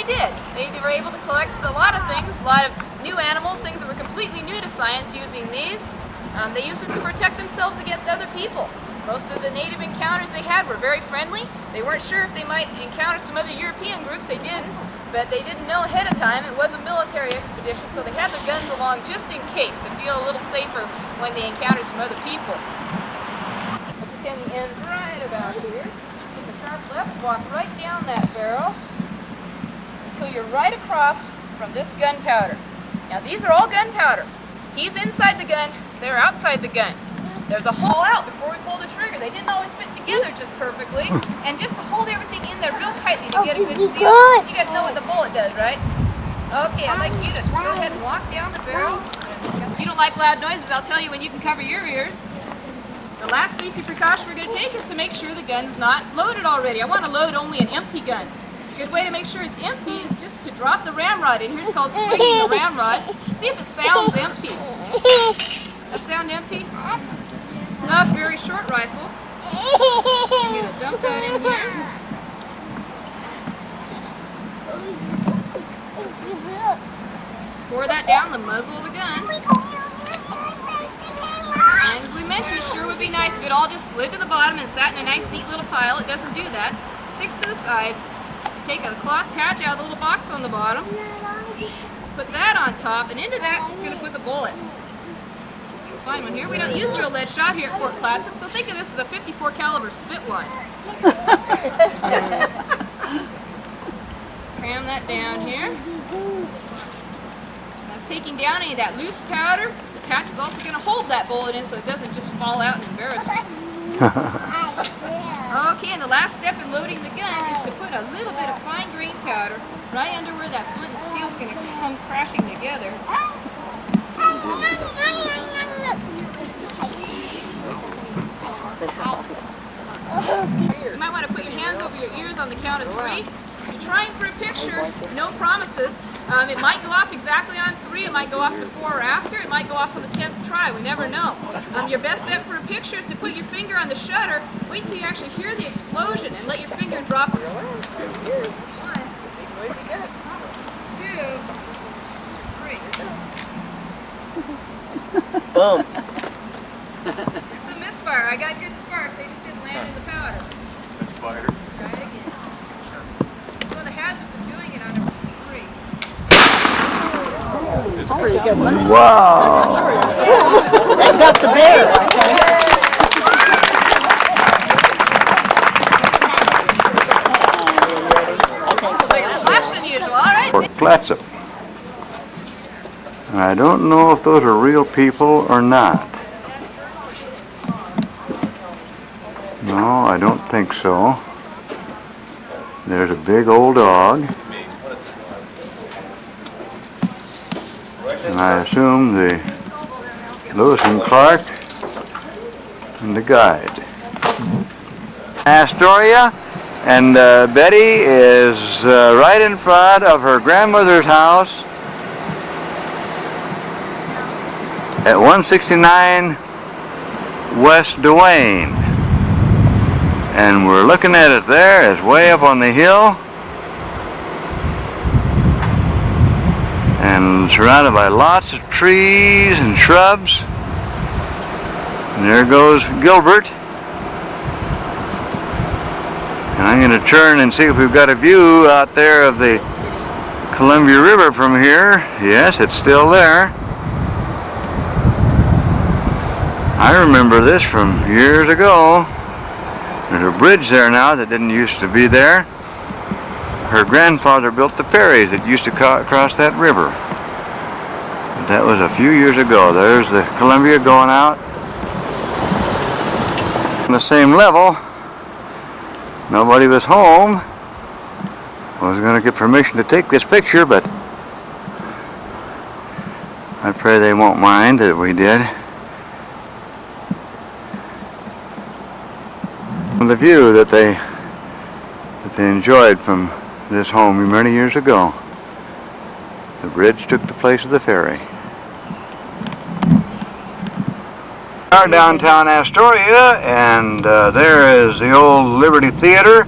did. They were able to collect a lot of things, a lot of new animals, things that were completely new to science using these. They used them to protect themselves against other people. Most of the native encounters they had were very friendly. They weren't sure if they might encounter some other European groups. They didn't, but they didn't know ahead of time. It was a military expedition, so they had their guns along just in case to feel a little safer when they encountered some other people. I'll pretend the end's right about here. Take a sharp left, walk right down that barrel until you're right across from this gunpowder. Now these are all gunpowder. He's inside the gun, they're outside the gun. There's a hole out before we pull the trigger. They didn't always fit together just perfectly. And just to hold everything in there real tightly to get a good seal. You guys know what the bullet does, right? Okay, I'd like you to go ahead and walk down the barrel. If you don't like loud noises, I'll tell you when you can cover your ears. The last safety precaution we're going to take is to make sure the gun's not loaded already. I want to load only an empty gun. A good way to make sure it's empty is just to drop the ramrod in here. It's called swinging the ramrod. See if it sounds empty. Does that sound empty? Not a very short rifle. I'm going to dump that in here. Pour that down the muzzle of the gun. And as we mentioned, it sure would be nice if it all just slid to the bottom and sat in a nice neat little pile. It doesn't do that. It sticks to the sides. Take a cloth patch out of the little box on the bottom. Put that on top, and into that we're going to put the bullet. Find one here. We don't use drill lead shot here at Fort Clatsop, so think of this as a 54 caliber spitline. Cram that down here. That's taking down any of that loose powder. The patch is also going to hold that bullet in so it doesn't just fall out and embarrass me. Okay, and the last step in loading the gun is to put a little bit of fine grain powder right under where that flint and steel is going to come crashing together. You might want to put your hands over your ears on the count of 3. You're trying for a picture, no promises. It might go off exactly on 3, it might go off before or after, it might go off on the 10th try, we never know. Your best bet for a picture is to put your finger on the shutter, wait till you actually hear the explosion and let your finger drop. 1, 2, Boom. It's a misfire. I got good sparks, they just didn't land in the powder. Misfire. Try it again. So the hazards of doing it on number 3. It's a pretty good one. Wow! They got the bear. Less than usual, all right. Fort Clatsop. I don't know if those are real people or not. No, I don't think so. There's a big old dog. And I assume the Lewis and Clark and the guide. Astoria, and Betty is right in front of her grandmother's house at 169 West Duane. And we're looking at it there. It's way up on the hill and surrounded by lots of trees and shrubs. And there goes Gilbert. And I'm going to turn and see if we've got a view out there of the Columbia River from here. Yes, it's still there. I remember this from years ago. There's a bridge there now that didn't used to be there. Her grandfather built the ferries that used to cross that river. But that was a few years ago. There's the Columbia going out. On the same level. Nobody was home. I was going to get permission to take this picture, but I pray they won't mind that we did. The view that they enjoyed from this home many years ago. The bridge took the place of the ferry. We are downtown Astoria, and there is the old Liberty Theater,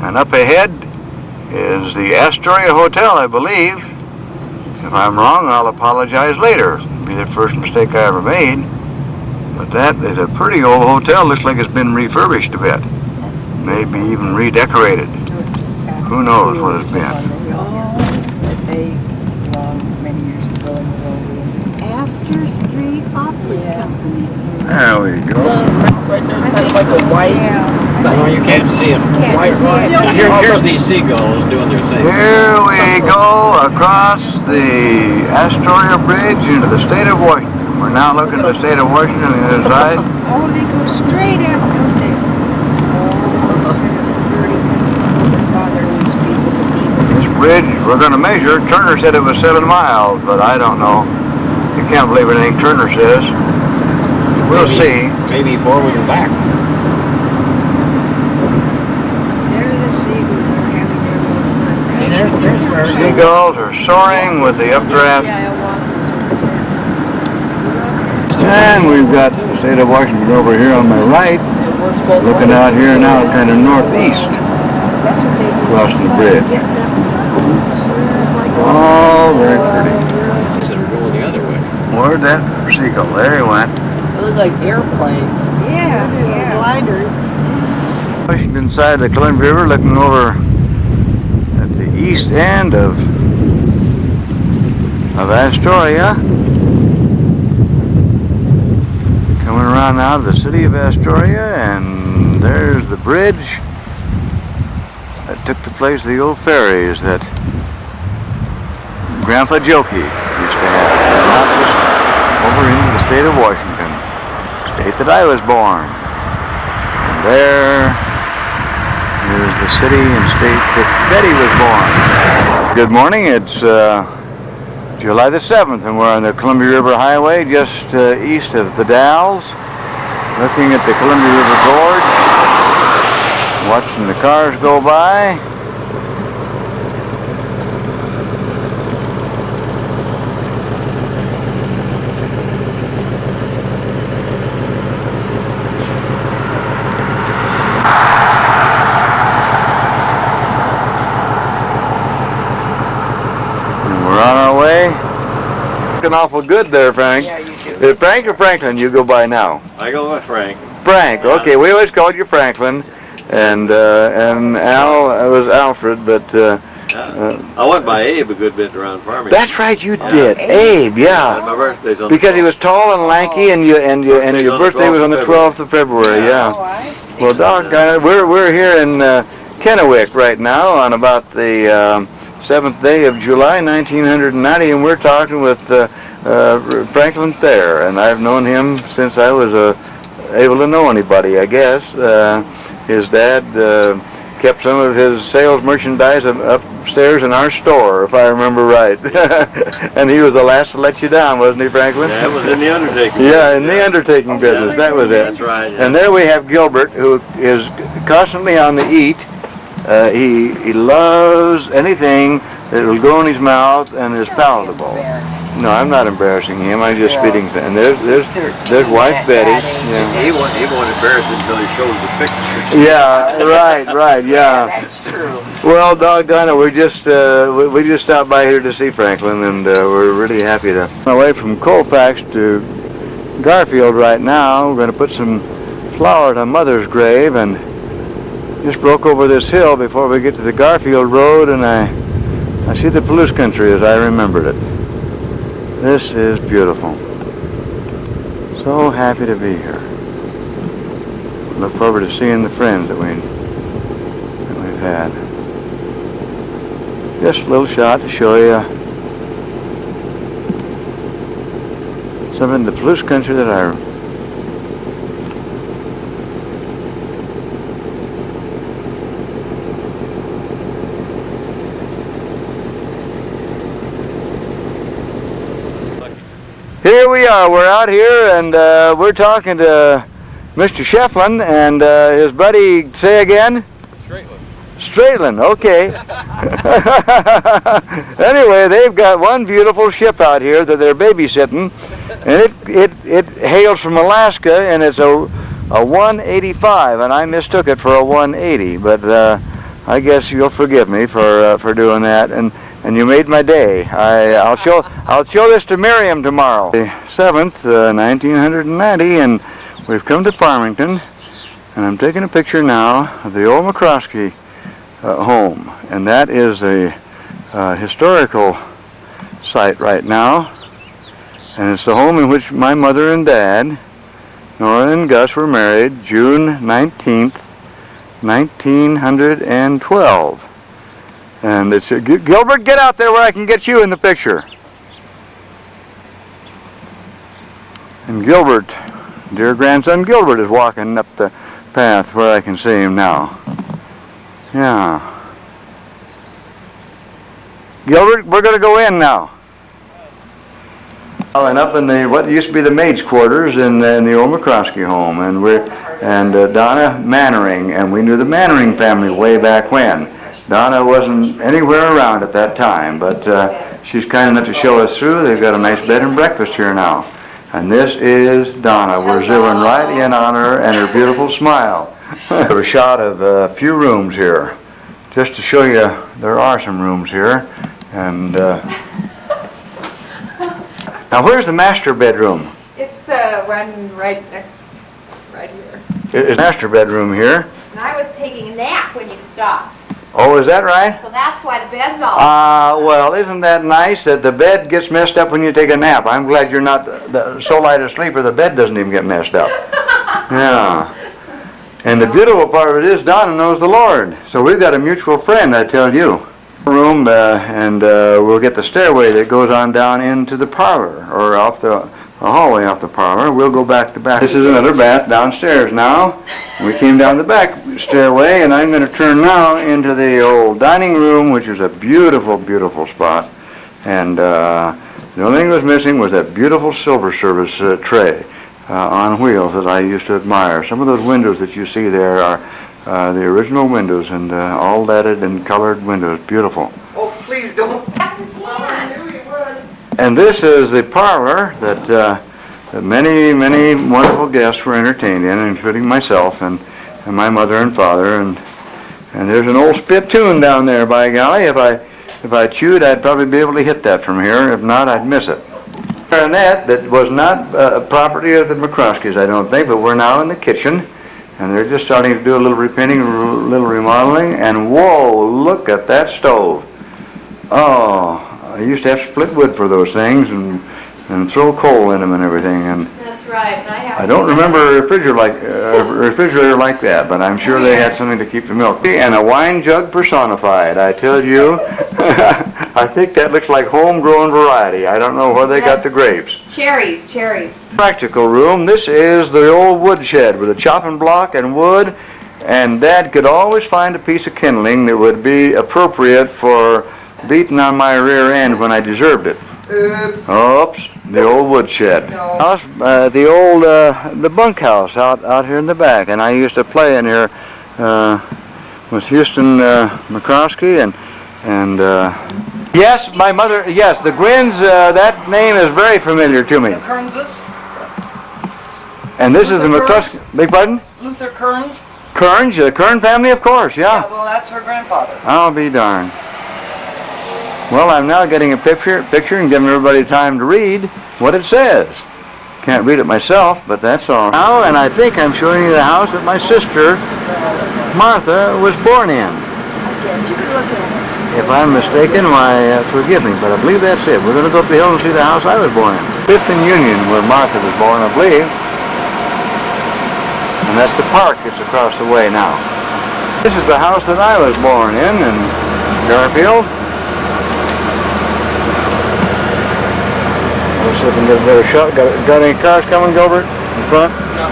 and up ahead is the Astoria Hotel, I believe. If I'm wrong, I'll apologize later. It'll be the first mistake I ever made. But that is a pretty old hotel. Looks like it's been refurbished a bit. Maybe even redecorated. Who knows what it's been. Astor Street Opera Company. There we go. Right there, it's kind of like a white. No, you can't see them. Here's these seagulls doing their thing. Here we go across the Astoria Bridge into the state of Washington. We're now looking at the state of Washington on the other side. Oh, they go straight up, don't they? This bridge, we're going to measure. Turner said it was 7 miles, but I don't know. You can't believe anything Turner says. We'll see. Maybe forward or back. There the seagulls are having their little fun. There's where Seagulls are soaring with the updraft. And we've got the state of Washington over here on my right, looking out here now kind of northeast across the bridge. Oh, very pretty. Instead of going the other way. Where'd that seagull? There he went. they look like airplanes. Yeah. Gliders. Washington side of the Columbia River, looking over at the east end of Astoria. Coming around now to the city of Astoria, and there's the bridge that took the place of the old ferries that Grandpa Jokey used to have. Not just over into the state of Washington, state that I was born. And there is the city and state that Betty was born. Good morning, it's July the 7th, and we're on the Columbia River Highway just east of the Dalles, looking at the Columbia River Gorge, watching the cars go by. Looking awful good there, Frank. Yeah, you do. Is Frank or Franklin you go by now? I go with Frank. Frank, okay. We always called you Franklin, and Al was Alfred, but I went by Abe a good bit around farming. that's right, you did. Abe, yeah. My birthday's on Because the he was tall and lanky, and your birthday was on the 12th of February. Oh, Yeah. I see. Well, doggone it, we're here in Kennewick right now on about the 7th day of July, 1990, and we're talking with Franklin Thayer, and I've known him since I was able to know anybody, I guess. His dad kept some of his sales merchandise upstairs in our store, if I remember right. And he was the last to let you down, wasn't he, Franklin? Yeah, it was in the undertaking. Yeah, in the undertaking business, that was it. That's right. Yeah. And there we have Gilbert, who is constantly on the eat. He loves anything that will go in his mouth and is palatable. No, I'm not embarrassing him. I'm just feeding. And there's wife Betty. Yeah. He won't embarrass it until he shows the pictures. Yeah, right, yeah. That's true. Well, doggone it, we just stopped by here to see Franklin, and we're really happy to. Away from Colfax to Garfield right now. We're going to put some flower at Mother's grave, and just broke over this hill before we get to the Garfield Road, and I see the Palouse country as I remembered it. This is beautiful. So happy to be here. Look forward to seeing the friends that we've had. Just a little shot to show you something in the Palouse country that I Here we are. We're out here, and we're talking to Mr. Shefflin and his buddy. Say again. Straitland. Okay. Anyway, they've got one beautiful ship out here that they're babysitting, and it hails from Alaska, and it's a 185, and I mistook it for a 180. But I guess you'll forgive me for doing that, and you made my day. I'll show this to Miriam tomorrow. The 7th, 1990, and we've come to Farmington, and I'm taking a picture now of the old McCroskey home, and that is a historical site right now, and it's the home in which my mother and dad, Nora and Gus, were married June 19th, 1912. And it's Gilbert, get out there where I can get you in the picture. And Gilbert, dear grandson Gilbert, is walking up the path where I can see him now. Yeah. Gilbert, we're going to go in now. Oh, and up in the what used to be the maid's quarters in the old McCroskey home, and Donna Mannering, and we knew the Mannering family way back when. Donna wasn't anywhere around at that time, but she's kind enough to show us through. They've got a nice bed and breakfast here now. And this is Donna. We're zooming right in on her and her beautiful smile. We have a shot of a few rooms here, just to show you there are some rooms here. And now where's the master bedroom? It's the one right here. It's the master bedroom here. And I was taking a nap when you stopped. Oh, is that right? So that's why the bed's all... Well, isn't that nice that the bed gets messed up when you take a nap? I'm glad you're not so light a sleeper the bed doesn't even get messed up. Yeah. And the beautiful part of it is Donna knows the Lord. So we've got a mutual friend, I tell you. Room, and we'll get the stairway that goes on down into the parlor, or off the hallway off the parlor. We'll go back to back. This is another bath downstairs now. We came down the back stairway, and I'm going to turn now into the old dining room, which is a beautiful, beautiful spot. And the only thing that was missing was that beautiful silver service tray on wheels that I used to admire. Some of those windows that you see there are the original windows, and all leaded and colored windows. Beautiful. Oh, please don't. And this is the parlor that many, many wonderful guests were entertained in, including myself and my mother and father. And there's an old spittoon down there, by golly. If I chewed, I'd probably be able to hit that from here. If not, I'd miss it. Clarinet that was not property of the McCroskeys, I don't think, but we're now in the kitchen. And they're just starting to do a little repainting, a little remodeling. And whoa, look at that stove. Oh, I used to have to split wood for those things and throw coal in them and everything. And That's right. And I don't remember a refrigerator like that, but I'm sure they had something to keep the milk. And a wine jug personified, I tell you. I think that looks like homegrown variety. I don't know where they got the grapes. Cherries. Practical room. This is the old woodshed with a chopping block and wood, and Dad could always find a piece of kindling that would be appropriate for beating on my rear end when I deserved it. Oops, the old woodshed. House, the bunkhouse out here in the back, and I used to play in here with Houston McCroskey and yes, my mother. Yes, the Grins. That name is very familiar to me. The Kearnses? And this is the McCroskey. Beg pardon? Luther Kearns? Kearns, the Kern family, of course. Yeah. Well, that's her grandfather. I'll be darned. Well, I'm now getting a picture and giving everybody time to read what it says. Can't read it myself, but that's all. Now, and I think I'm showing you the house that my sister, Martha, was born in. Yes, you could look at it. If I'm mistaken, why, forgive me, but I believe that's it. We're going to go up the hill and see the house I was born in. 5th and Union, where Martha was born, I believe. And that's the park that's across the way now. This is the house that I was born in Garfield. Let's see if we can get a better shot. Got any cars coming, Gilbert? In front? No.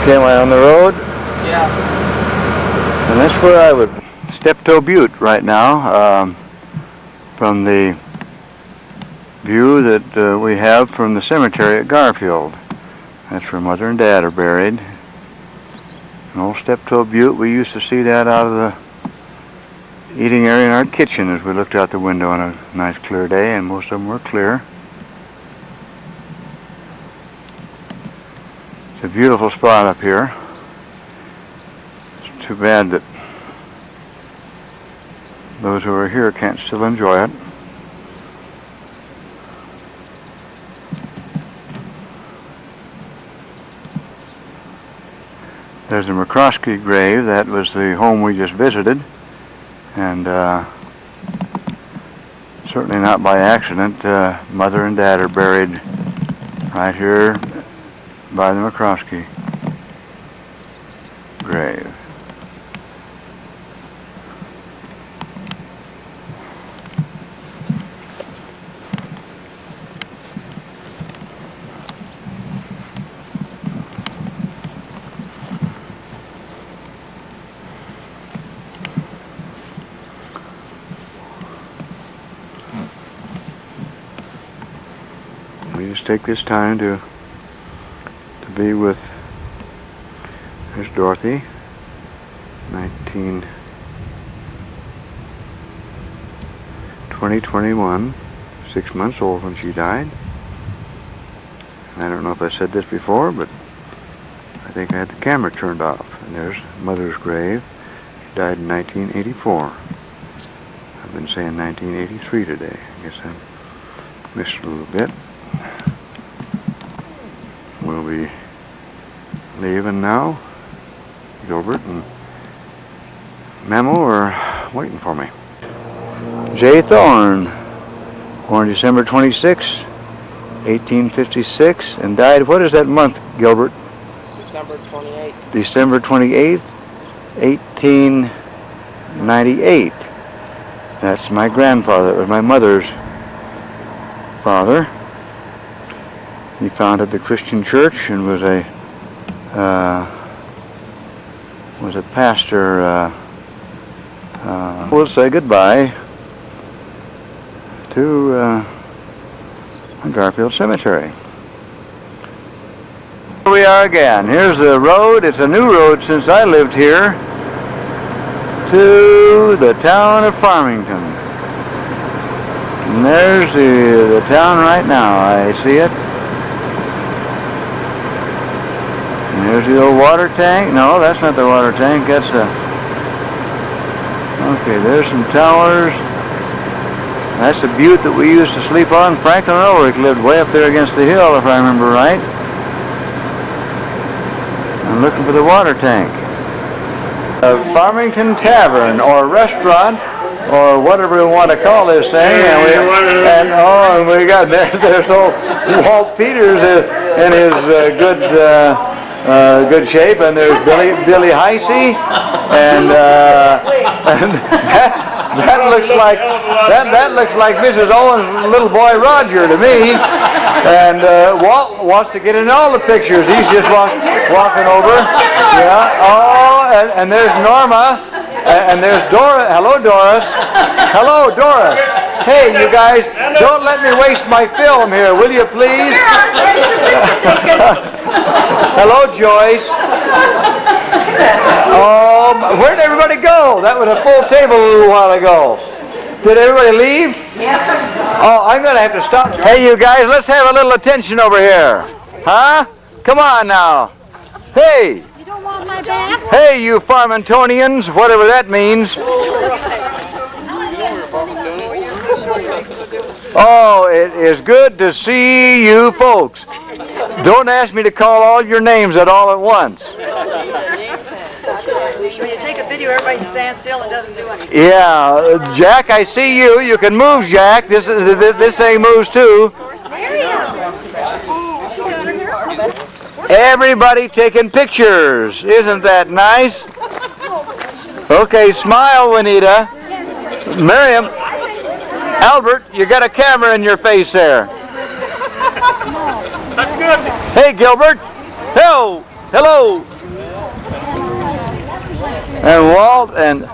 Okay, am I on the road? Yeah. And that's where I would Steptoe Butte right now, from the view that we have from the cemetery at Garfield. That's where Mother and Dad are buried. An old Steptoe Butte. We used to see that out of the eating area in our kitchen as we looked out the window on a nice clear day, and most of them were clear. It's a beautiful spot up here. It's too bad that those who are here can't still enjoy it. There's the McCroskey grave. That was the home we just visited, and certainly not by accident. Mother and Dad are buried right here by the McCroskey grave. We just take this time to be with, there's Dorothy, 2021, 6 months old when she died. I don't know if I said this before, but I think I had the camera turned off. And there's Mother's grave. She died in 1984. I've been saying 1983 today. I guess I missed a little bit. We'll be leaving now. Gilbert and Memo are waiting for me. J. Thorne, born December 26, 1856, and died, what is that month, Gilbert? December 28th. December 28th, 1898. That's my grandfather. It was my mother's father. He founded the Christian church and was a pastor. We'll say goodbye to Garfield Cemetery. Here we are again. Here's the road. It's a new road since I lived here to the town of Farmington. And there's the town right now. I see it. And there's the old water tank. No, that's not the water tank. That's the... Okay, there's some towers. That's the butte that we used to sleep on. Franklin and Ulrich lived way up there against the hill, if I remember right. I'm looking for the water tank. A Farmington Tavern or restaurant or whatever we want to call this thing, and we got there's old Walt Peters in his good shape, and there's Billy Heisey, and that looks like Mrs. Owen's little boy Roger to me. And Walt wants to get in all the pictures. He's just walking over. Yeah. Oh, and there's Norma, and there's Doris. Hello, Doris. Hello, Doris. Hey, you guys, don't let me waste my film here, will you please? Hello, Joyce. Oh, where did everybody go? That was a full table a little while ago. Did everybody leave? Yes. Oh, I'm going to have to stop. Hey, you guys, let's have a little attention over here. Huh? Come on now. Hey. You don't want my back? Hey, you Farmingtonians, whatever that means. Oh, it is good to see you folks. Don't ask me to call all your names at all at once. When you take a video, everybody stands still and doesn't do anything. Yeah, Jack, I see you. You can move, Jack. This thing moves too. Everybody taking pictures. Isn't that nice? Okay, smile, Juanita. Miriam, Albert, you got a camera in your face there. That's good. Hey, Gilbert. Hello. Hello. And Walt and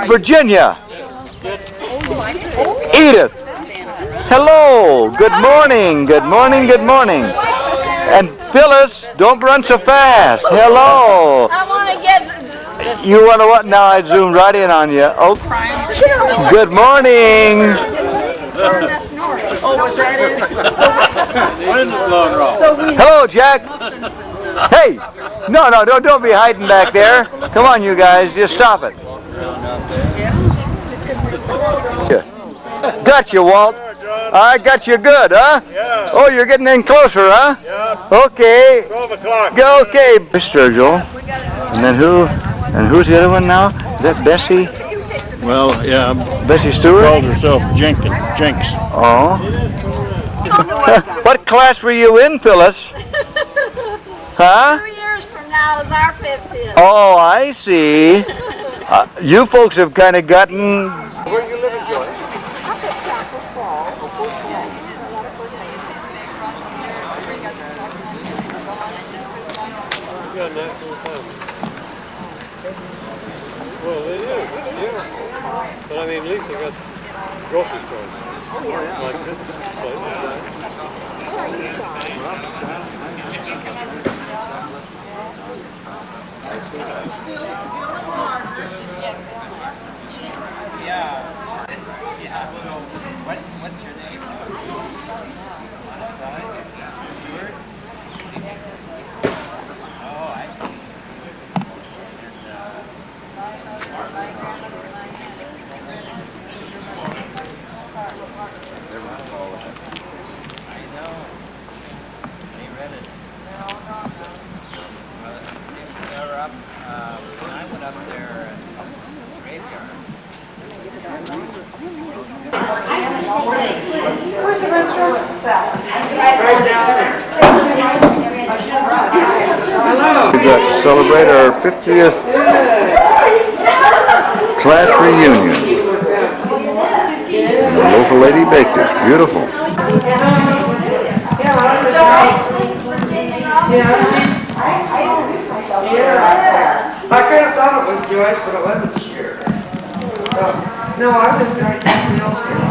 Virginia. Edith. Hello. Good morning. Good morning. Good morning. And Phyllis, don't run so fast. Hello. I want to get... You want to what? Now I zoomed right in on you. Oh. Good morning. Oh, was that it? Hello, Jack. Hey. No, don't be hiding back there. Come on, you guys. Just stop it. Got you, Walt. I got you good, huh? Yeah. Oh, you're getting in closer, huh? Yeah. Okay. 12 o'clock. Okay, Sturgill. And then who? And who's the other one now? Is that Bessie? Well, yeah. Bessie Stewart? Called herself Jenks. Oh. What class were you in, Phyllis? Huh? 2 years from now is our 50th. Oh, I see. You folks have kind of gotten... Where do you live in Joyce? Up at Papos Falls. Well, they do, yeah. But I mean, at least they got grocery stores. Oh, yeah. Like this place. What's your name? Stuart? Oh, I see. I know. They read it. They were up, when I went up there, graveyard. Where's the restaurant? We got to celebrate our 50th class reunion. The local lady baked it. Beautiful. I kind of thought it was Joyce, but I wasn't sure. So, no, I was right down the Mill Street.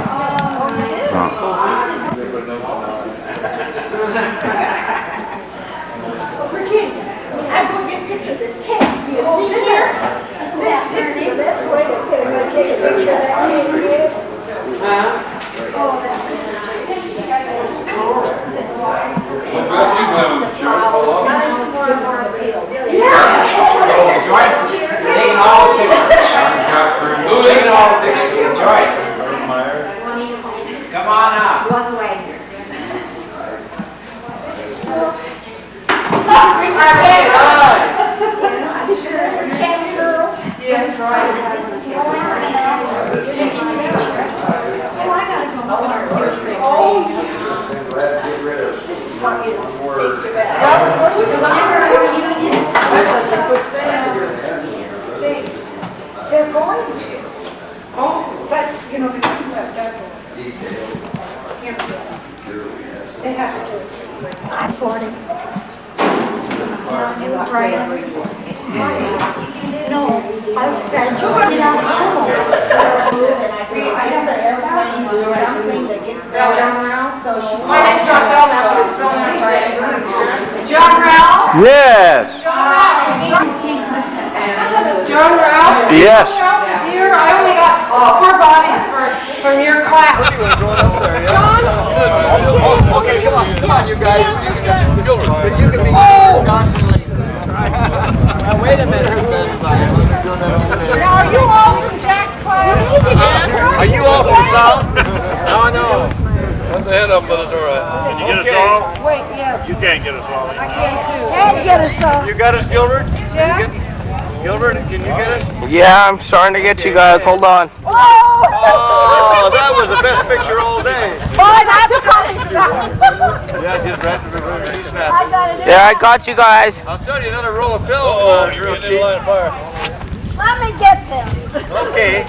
Virginia, I'm going to get a picture of this cat. Do you see it here? This is the best way to get a take a picture of that cat. Joyce is taking all the pictures. Who's taking all the pictures? Joyce. Come on up. What's away here? Yes, right. They're going to. Oh. But, you know, the people have done it. Can't do it. They have to do it. I'm 40. No, I was graduated out of school. I have an airplane or something to get around. So she. My name's John Bell now, but it's spelled out right. John Ralph? Yes. John Ralph? Yes. Ralph is here. I only got 4 bodies from your class. John? Okay, come on, you guys. You can be. Now, wait a minute. Now, are you all from Jack's class? Are you all from South? No. That's the head of them, but it's all right. Can you get us all? Wait, yeah. You can't get us all. Can't get us all. You got us, Gilbert? Gilbert, can you get it? Yeah, I'm starting to get you guys. Hold on. Oh, that was the best picture all day. Boy, that's funny. Yeah, just right to snap. Yeah, I got you guys. I'll sell you another roll of film. Oh, It's you're real getting in cheap. line of fire. Let me get this. Okay.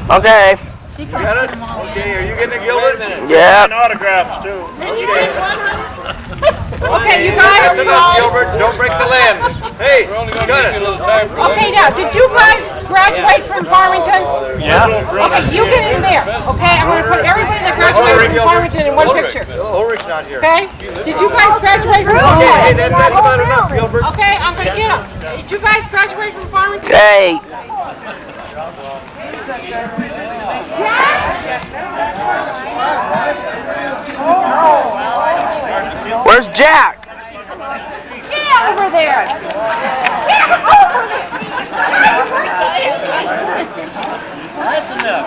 Okay. You got it? Okay, are you getting it, Gilbert? Yeah. And autographs, too. Okay, you guys. That's enough, Gilbert. Don't break the land. Hey, We're only going to got give you a it. little time for that. Okay, now, did you guys graduate from Farmington? Yeah. Okay, you get in there, okay? I'm going to put everybody that graduated from Farmington in one picture, Ulrich's not here. okay? Did you guys graduate from Okay, hey, Farmington? that's about enough, Gilbert. Okay, I'm going to get them. Did you guys graduate from Farmington? Hey. Where's Jack? Get over there. Get over there. That's enough.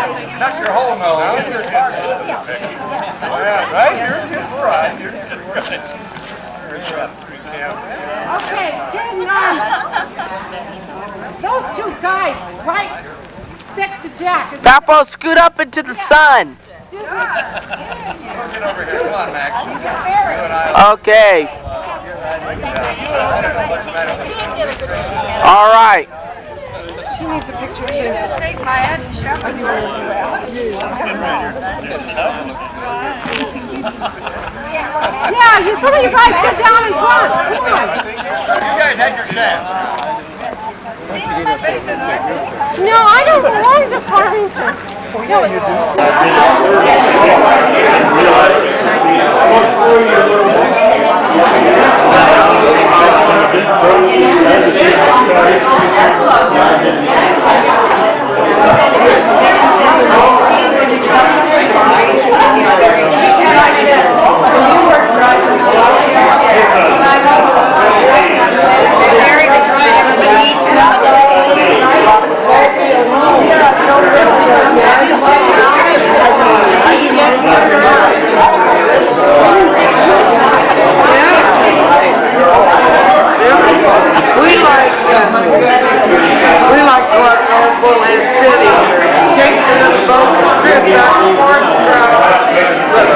That's your whole nose. Right? You're right. You're good. Okay, getting on. Those two guys, right next to Jack. Papos, scoot up into the sun. Get over here. Come on, Max. Okay. All right. She needs a picture too. Yeah, some of you guys get down in front. Come on. You guys had your chance. No, I don't belong to Farmington. No, we like going to Bullhead City, take to the boats, trip back and forth, but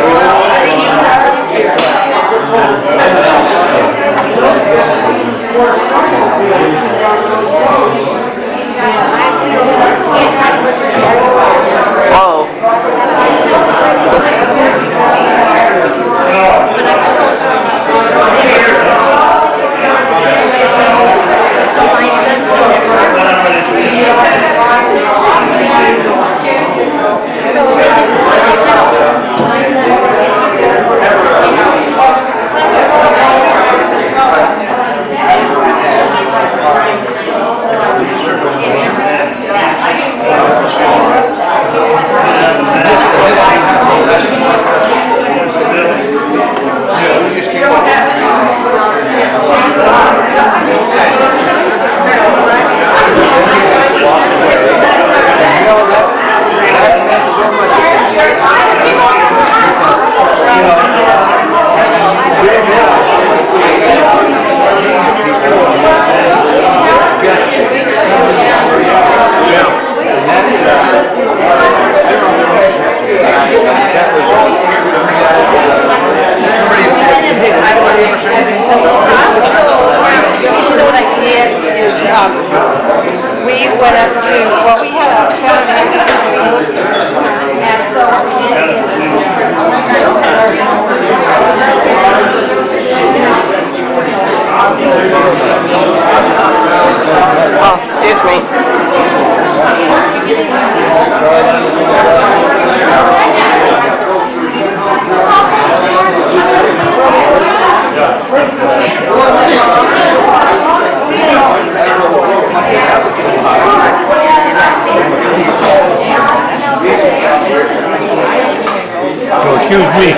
Excuse me.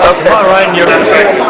Come on, Ryan, you're going to practice.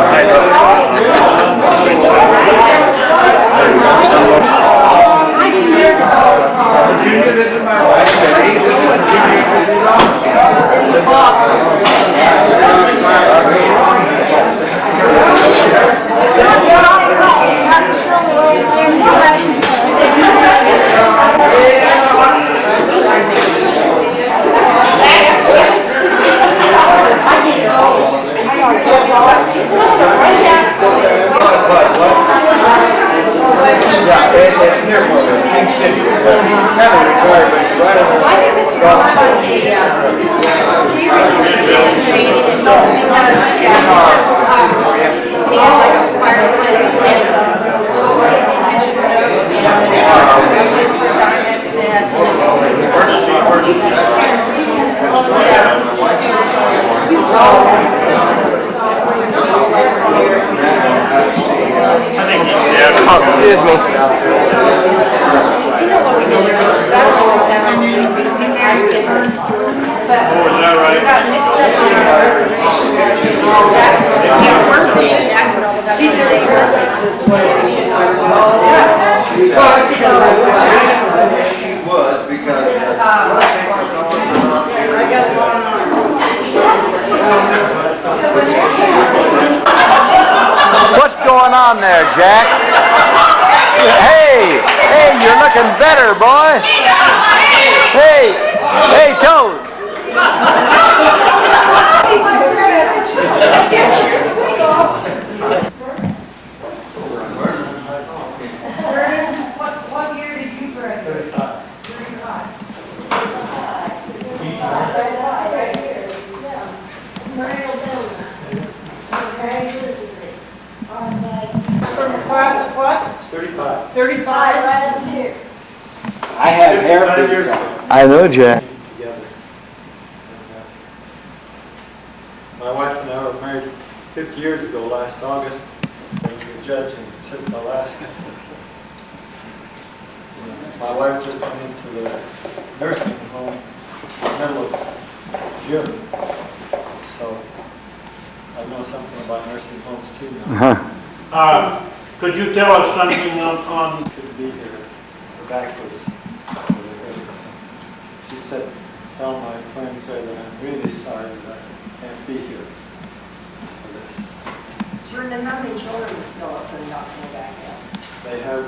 Oh, excuse me. she was because What's going on there, Jack? Hey, you're looking better, boy. Hey, Toad. What year did you graduate? 35. From a class of what? 35. 35. Right up here. I had haircuts. I know, Jack. Together. My wife and I were married 50 years ago last August. I was a judge in Sitka, Alaska. My wife just went into the nursing home in the middle of June. So I know something about nursing homes too now. Could you tell us something on Couldn't be here. Her back was hurting. She said, tell my friends there that I'm really sorry that I can't be here for this. Brenda, how many children is Phyllis and Dr. back then? They have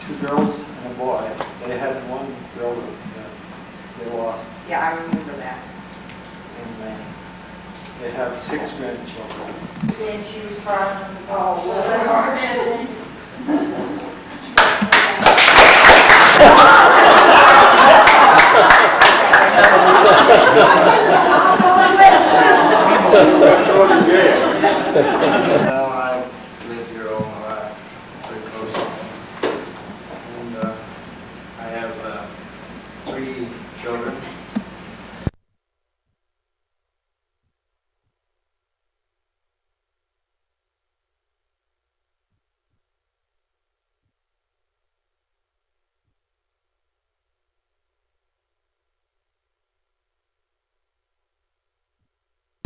2 girls and a boy. They had 1 girl that they lost. Yeah, I remember that. And they have 6 grandchildren. Then she was crying. Oh, was it hard? Now I've lived here all my life, pretty close. And I have 3 children.